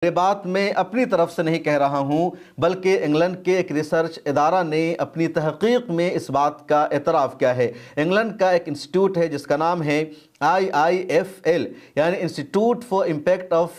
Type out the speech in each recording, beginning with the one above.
یہ بات میں اپنی طرف سے نہیں کہہ رہا ہوں، بلکہ انگلینڈ کے ایک ریسرچ ادارہ نے اپنی تحقیق میں اس بات کا اعتراف کیا ہے۔ انگلینڈ کا ایک انسٹیٹیوٹ ہے جس کا نام ہے IIFL، یعنی institute for impact of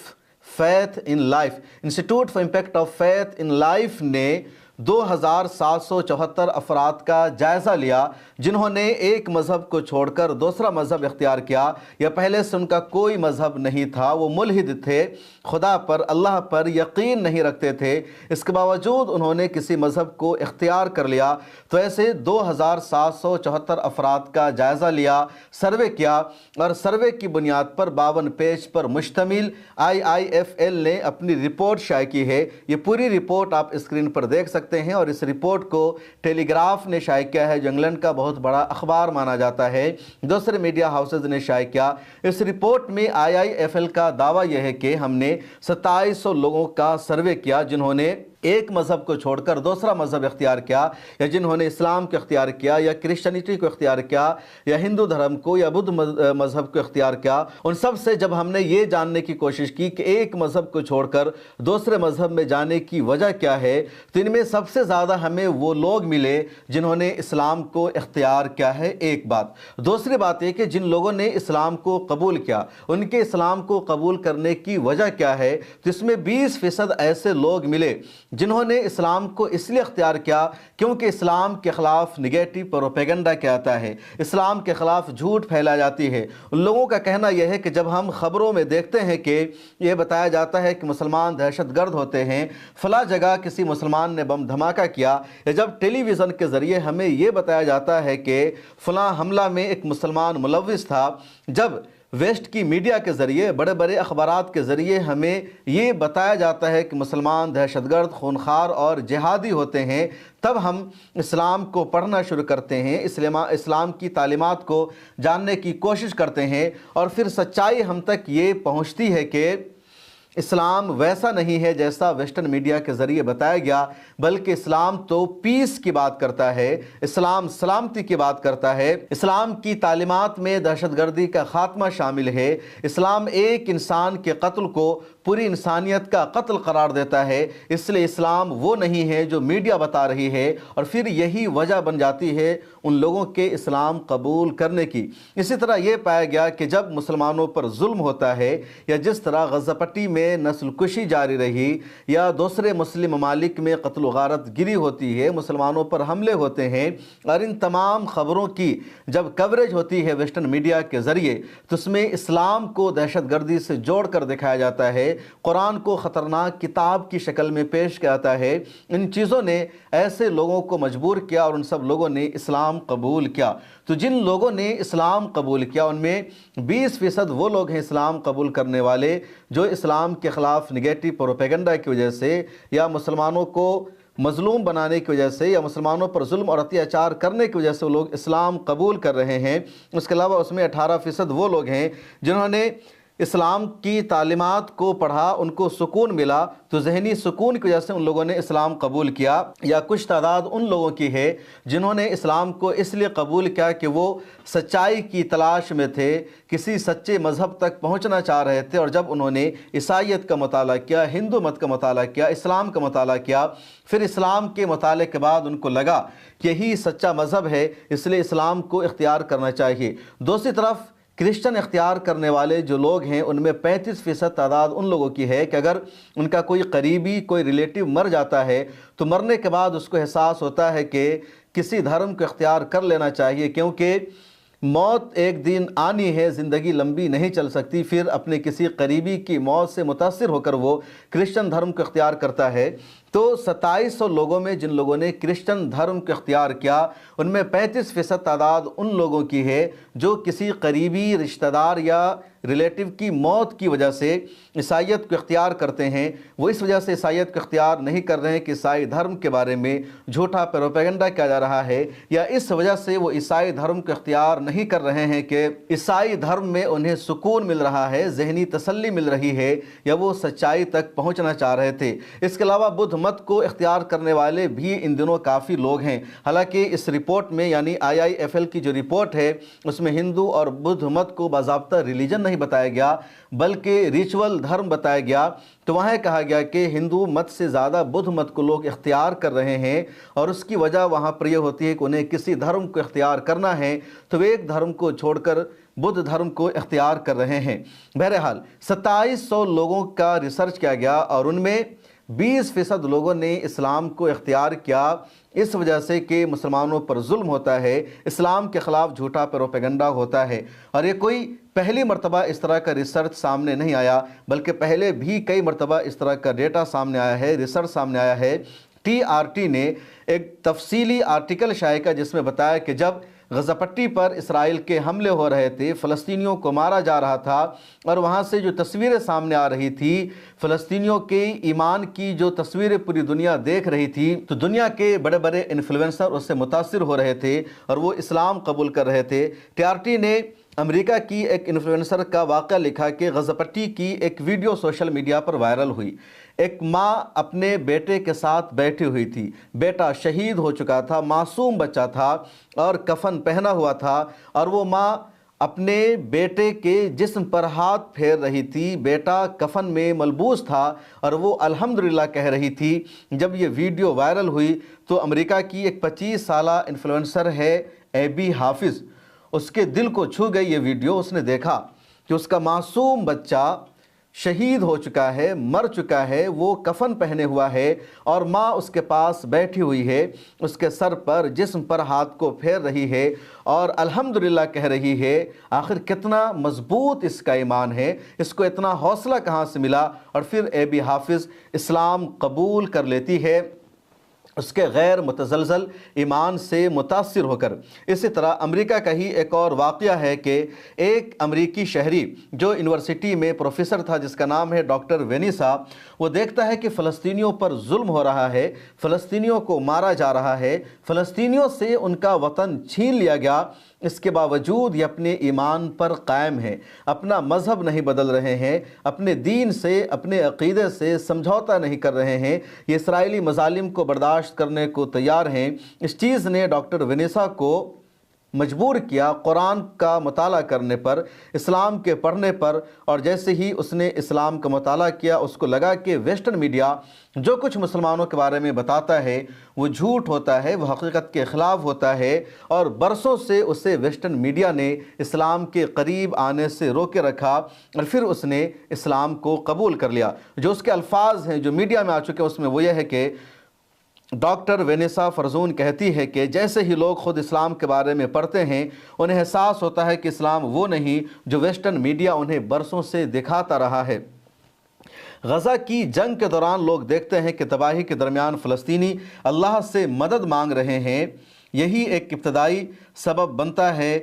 faith in life. Institute for impact of faith in life نے 2774 افراد کا جائزہ لیا جنہوں نے ایک مذہب کو چھوڑ کر دوسرا مذہب اختیار کیا، یا پہلے سے ان کا کوئی مذہب نہیں تھا، وہ ملحد تھے، خدا پر، اللہ پر یقین نہیں رکھتے تھے، اس کے باوجود انہوں نے کسی مذہب کو اختیار کر لیا۔ تو ایسے 2774 افراد کا جائزہ لیا، سروے کیا، اور سروے کی بنیاد پر 52 پیج پر مشتمل IIFL نے اپنی رپورٹ شائع کی ہے۔ یہ پوری رپورٹ آپ اسکرین پر دیکھ سکتے ہیں، اور اس رپورٹ کو ٹیلی گراف نے شائع کیا ہے جو انگلینڈ کا بہت بڑا اخبار مانا جاتا ہے، دوسرے میڈیا ہاؤسز نے شائع کیا۔ اس رپورٹ میں IIFL کا دعویٰ یہ ہے کہ ہم نے 2700 لوگوں کا سروے کیا جنہوں نے ایک مذہب کو چھوڑ کر دوسرا مذہب اختیار کیا، یا جنہوں نے اسلام کو اختیار کیا، یا کرسچینٹی کو اختیار کیا، یا ہندو دھرم کو، یا بدھ مذہب کو اختیار کیا۔ ان سب سے جب ہم نے یہ جاننے کی کوشش کی کہ ایک مذہب کو چھوڑ کر دوسرے مذہب میں جانے کی وجہ کیا ہے، تو ان میں سب سے زیادہ ہمیں وہ لوگ ملے جنہوں نے اسلام کو اختیار کیا ہے، ایک بات۔ دوسری بات یہ کہ جن لوگوں نے اسلام کو قبول کیا، ان کے اسلام کو قبول کرنے کی وجہ کیا ہے، تو اس میں 20% ایسے لوگ ملے جنہوں نے اسلام کو اس لیے اختیار کیا کیونکہ اسلام کے خلاف نگیٹو پروپیگنڈا کیا آتا ہے، اسلام کے خلاف جھوٹ پھیلا جاتی ہے۔ ان لوگوں کا کہنا یہ ہے کہ جب ہم خبروں میں دیکھتے ہیں کہ یہ بتایا جاتا ہے کہ مسلمان دہشت گرد ہوتے ہیں، فلاں جگہ کسی مسلمان نے بم دھماکہ کیا، یا جب ٹیلی ویژن کے ذریعے ہمیں یہ بتایا جاتا ہے کہ فلاں حملہ میں ایک مسلمان ملوث تھا، جب ویسٹ کی میڈیا کے ذریعے، بڑے بڑے اخبارات کے ذریعے ہمیں یہ بتایا جاتا ہے کہ مسلمان دہشت گرد، خونخوار اور جہادی ہوتے ہیں، تب ہم اسلام کو پڑھنا شروع کرتے ہیں، اسلام کی تعلیمات کو جاننے کی کوشش کرتے ہیں، اور پھر سچائی ہم تک یہ پہنچتی ہے کہ اسلام ویسا نہیں ہے جیسا ویسٹرن میڈیا کے ذریعے بتایا گیا، بلکہ اسلام تو پیس کی بات کرتا ہے، اسلام سلامتی کی بات کرتا ہے، اسلام کی تعلیمات میں دہشت گردی کا خاتمہ شامل ہے، اسلام ایک انسان کے قتل کو پوری انسانیت کا قتل قرار دیتا ہے، اس لیے اسلام وہ نہیں ہے جو میڈیا بتا رہی ہے، اور پھر یہی وجہ بن جاتی ہے ان لوگوں کے اسلام قبول کرنے کی۔ اسی طرح یہ پایا گیا کہ جب مسلمانوں پر ظلم ہوتا ہے، یا جس طرح غزہ پٹی میں نسل کشی جاری رہی، یا دوسرے مسلم ممالک میں قتل و غارت گری ہوتی ہے، مسلمانوں پر حملے ہوتے ہیں، اور ان تمام خبروں کی جب کوریج ہوتی ہے ویسٹرن میڈیا کے ذریعے، تو اس میں اسلام کو دہشت گردی سے جوڑ کر دکھایا جاتا ہے، قرآن کو خطرناک کتاب کی شکل میں پیش کیا جاتا ہے۔ ان چیزوں نے ایسے لوگوں کو مجبور کیا، اور ان سب لوگوں نے اسلام قبول کیا۔ تو جن لوگوں نے اسلام قبول کیا ان میں 20% وہ لوگ ہیں اسلام قبول کرنے والے جو اسلام کے خلاف نگیٹو پروپیگنڈا کی وجہ سے، یا مسلمانوں کو مظلوم بنانے کی وجہ سے، یا مسلمانوں پر ظلم اور اتیاچار کرنے کی وجہ سے وہ لوگ اسلام قبول کر رہے ہیں۔ اس کے علاوہ اس میں 18% وہ لوگ ہیں جنہوں نے اسلام کی تعلیمات کو پڑھا، ان کو سکون ملا، تو ذہنی سکون کی وجہ سے ان لوگوں نے اسلام قبول کیا۔ یا کچھ تعداد ان لوگوں کی ہے جنہوں نے اسلام کو اس لیے قبول کیا کہ وہ سچائی کی تلاش میں تھے، کسی سچے مذہب تک پہنچنا چاہ رہے تھے، اور جب انہوں نے عیسائیت کا مطالعہ کیا، ہندو مت کا مطالعہ کیا، اسلام کا مطالعہ کیا، پھر اسلام کے مطالعے کے بعد ان کو لگا کہ یہی سچا مذہب ہے، اس لیے اسلام کو اختیار کرنا چاہیے۔ دوسری طرف کرسچن اختیار کرنے والے جو لوگ ہیں ان میں 35% تعداد ان لوگوں کی ہے کہ اگر ان کا کوئی قریبی، کوئی ریلیٹیو مر جاتا ہے تو مرنے کے بعد اس کو احساس ہوتا ہے کہ کسی دھرم کو اختیار کر لینا چاہیے، کیونکہ موت ایک دن آنی ہے، زندگی لمبی نہیں چل سکتی۔ پھر اپنے کسی قریبی کی موت سے متاثر ہو کر وہ کرسچن دھرم کو اختیار کرتا ہے۔ تو 2700 لوگوں میں جن لوگوں نے کرسچن دھرم کو اختیار کیا ان میں 35% تعداد ان لوگوں کی ہے جو کسی قریبی رشتہ دار یا ریلیٹیو کی موت کی وجہ سے عیسائیت کو اختیار کرتے ہیں۔ وہ اس وجہ سے عیسائیت کو اختیار نہیں کر رہے ہیں کہ عیسائی دھرم کے بارے میں جھوٹا پروپیگنڈا کیا جا رہا ہے، یا اس وجہ سے وہ عیسائی دھرم کو اختیار نہیں کر رہے ہیں کہ عیسائی دھرم میں انہیں سکون مل رہا ہے، ذہنی تسلی مل رہی ہے، یا وہ سچائی تک پہنچنا چاہ رہے تھے۔ اس کے علاوہ بدھ مت کو اختیار کرنے والے بھی ان دنوں کافی لوگ ہیں، حالانکہ اس رپورٹ میں یعنی IIFL کی جو رپورٹ ہے اس میں ہندو اور بدھ مت کو باضابطہ ریلیجن نہیں نہیں بتایا گیا بلکہ ریچول دھرم بتایا گیا، تو وہاں کہا گیا کہ ہندو مت سے زیادہ بدھ مت کو لوگ اختیار کر رہے ہیں، اور اس کی وجہ وہاں پر یہ ہوتی ہے کہ انہیں کسی دھرم کو اختیار کرنا ہے تو وہ ایک دھرم کو چھوڑ کر بدھ دھرم کو اختیار کر رہے ہیں۔ بہرحال 2700 لوگوں کا ریسرچ کیا گیا اور ان میں 20% لوگوں نے اسلام کو اختیار کیا اس وجہ سے کہ مسلمانوں پر ظلم ہوتا ہے، اسلام کے خلاف جھوٹا پروپیگنڈا ہوتا ہے۔ اور یہ کوئی پہلی مرتبہ اس طرح کا ریسرچ سامنے نہیں آیا، بلکہ پہلے بھی کئی مرتبہ اس طرح کا ڈیٹا سامنے آیا ہے، ریسرچ سامنے آیا ہے۔ TRT نے ایک تفصیلی آرٹیکل شائع کیا جس میں بتایا کہ جب غزہ پٹی پر اسرائیل کے حملے ہو رہے تھے، فلسطینیوں کو مارا جا رہا تھا، اور وہاں سے جو تصویریں سامنے آ رہی تھی، فلسطینیوں کے ایمان کی جو تصویریں پوری دنیا دیکھ رہی تھی، تو دنیا کے بڑے بڑے انفلوئنسر اس سے متاثر ہو رہے تھے اور وہ اسلام قبول کر رہے تھے۔ TRT نے امریکہ کی ایک انفلوئنسر کا واقعہ لکھا کہ غزہ پٹی کی ایک ویڈیو سوشل میڈیا پر وائرل ہوئی۔ ایک ماں اپنے بیٹے کے ساتھ بیٹھی ہوئی تھی، بیٹا شہید ہو چکا تھا، معصوم بچہ تھا اور کفن پہنا ہوا تھا، اور وہ ماں اپنے بیٹے کے جسم پر ہاتھ پھیر رہی تھی، بیٹا کفن میں ملبوس تھا اور وہ الحمدللہ کہہ رہی تھی۔ جب یہ ویڈیو وائرل ہوئی تو امریکہ کی ایک 25 سالہ انفلوئنسر ہے ایبی حافظ، اس کے دل کو چھو گئی یہ ویڈیو۔ اس نے دیکھا کہ اس کا معصوم بچہ شہید ہو چکا ہے، مر چکا ہے، وہ کفن پہنے ہوا ہے اور ماں اس کے پاس بیٹھی ہوئی ہے، اس کے سر پر جسم پر ہاتھ کو پھیر رہی ہے اور الحمدللہ کہہ رہی ہے۔ آخر کتنا مضبوط اس کا ایمان ہے، اس کو اتنا حوصلہ کہاں سے ملا؟ اور پھر ایبی حافظ اسلام قبول کر لیتی ہے اس کے غیر متزلزل ایمان سے متاثر ہو کر۔ اسی طرح امریکہ کا ہی ایک اور واقعہ ہے کہ ایک امریکی شہری جو یونیورسٹی میں پروفیسر تھا جس کا نام ہے ڈاکٹر وینیسا، وہ دیکھتا ہے کہ فلسطینیوں پر ظلم ہو رہا ہے، فلسطینیوں کو مارا جا رہا ہے، فلسطینیوں سے ان کا وطن چھین لیا گیا، اس کے باوجود یہ اپنے ایمان پر قائم ہیں، اپنا مذہب نہیں بدل رہے ہیں، اپنے دین سے، اپنے عقیدے سے سمجھوتا نہیں کر رہے ہیں، یہ اسرائیلی مظالم کو برداشت کرنے کو تیار ہیں۔ اس چیز نے ڈاکٹر وینیسا کو مجبور کیا قرآن کا مطالعہ کرنے پر، اسلام کے پڑھنے پر، اور جیسے ہی اس نے اسلام کا مطالعہ کیا اس کو لگا کہ ویسٹرن میڈیا جو کچھ مسلمانوں کے بارے میں بتاتا ہے وہ جھوٹ ہوتا ہے، وہ حقیقت کے خلاف ہوتا ہے، اور برسوں سے اسے ویسٹرن میڈیا نے اسلام کے قریب آنے سے روکے رکھا اور پھر اس نے اسلام کو قبول کر لیا۔ جو اس کے الفاظ ہیں جو میڈیا میں آ چکے ہیں اس میں وہ یہ ہے کہ ڈاکٹر وینیسا فرزون کہتی ہے کہ جیسے ہی لوگ خود اسلام کے بارے میں پڑھتے ہیں انہیں احساس ہوتا ہے کہ اسلام وہ نہیں جو ویسٹرن میڈیا انہیں برسوں سے دکھاتا رہا ہے۔ غزہ کی جنگ کے دوران لوگ دیکھتے ہیں کہ تباہی کے درمیان فلسطینی اللہ سے مدد مانگ رہے ہیں۔ یہی ایک ابتدائی سبب بنتا ہے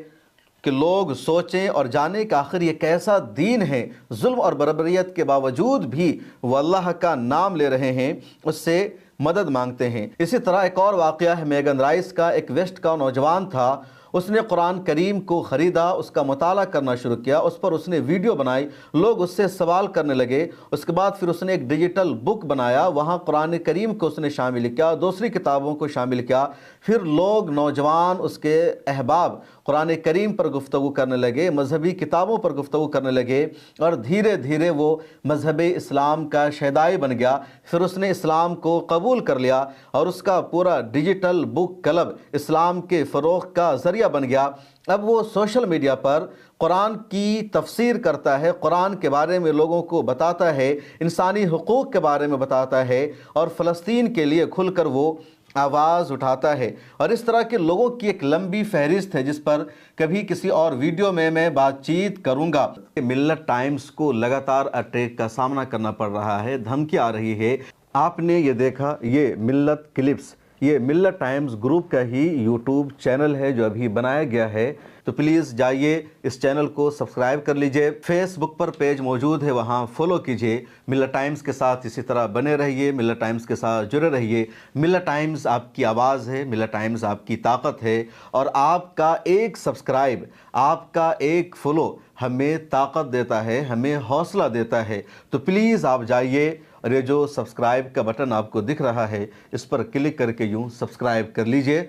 کہ لوگ سوچیں اور جانیں کہ آخر یہ کیسا دین ہے۔ ظلم اور بربریت کے باوجود بھی وہ اللہ کا نام لے رہے ہیں، اس سے مدد مانگتے ہیں۔ اسی طرح ایک اور واقعہ ہے میگن رائس کا۔ ایک ویسٹ کا نوجوان تھا، اس نے قرآن کریم کو خریدا، اس کا مطالعہ کرنا شروع کیا، اس پر اس نے ویڈیو بنائی، لوگ اس سے سوال کرنے لگے۔ اس کے بعد پھر اس نے ایک ڈیجیٹل بک بنایا، وہاں قرآن کریم کو اس نے شامل کیا، دوسری کتابوں کو شامل کیا۔ پھر لوگ، نوجوان، اس کے احباب قرآن کریم پر گفتگو کرنے لگے، مذہبی کتابوں پر گفتگو کرنے لگے، اور دھیرے دھیرے وہ مذہب اسلام کا شیدائی بن گیا۔ پھر اس نے اسلام کو قبول کر لیا اور اس کا پورا ڈیجیٹل بک کلب اسلام کے فروغ کا ذریعہ بن گیا۔ اب وہ سوشل میڈیا پر قرآن کی تفسیر کرتا ہے، قرآن کے بارے میں لوگوں کو بتاتا ہے، انسانی حقوق کے بارے میں بتاتا ہے، اور فلسطین کے لیے کھل کر وہ آواز اٹھاتا ہے۔ اور اس طرح کے لوگوں کی ایک لمبی فہرست ہے جس پر کبھی کسی اور ویڈیو میں بات چیت کروں گا۔ ملت ٹائمز کو لگاتار اٹیک کا سامنا کرنا پڑ رہا ہے، دھمکی آ رہی ہے۔ آپ نے یہ دیکھا، یہ ملت کلپس، یہ ملت ٹائمز گروپ کا ہی یوٹیوب چینل ہے جو ابھی بنایا گیا ہے، تو پلیز جائیے اس چینل کو سبسکرائب کر لیجئے۔ فیس بک پر پیج موجود ہے، وہاں فالو کیجئے۔ ملت ٹائمز کے ساتھ اسی طرح بنے رہیے، ملت ٹائمز کے ساتھ جڑے رہیے۔ ملت ٹائمز آپ کی آواز ہے، ملت ٹائمز آپ کی طاقت ہے، اور آپ کا ایک سبسکرائب، آپ کا ایک فالو ہمیں طاقت دیتا ہے، ہمیں حوصلہ دیتا ہے۔ تو پلیز آپ جائیے اور یہ جو سبسکرائب کا بٹن آپ کو دکھ رہا ہے اس پر کلک کر کے یوں سبسکرائب کر لیجئے۔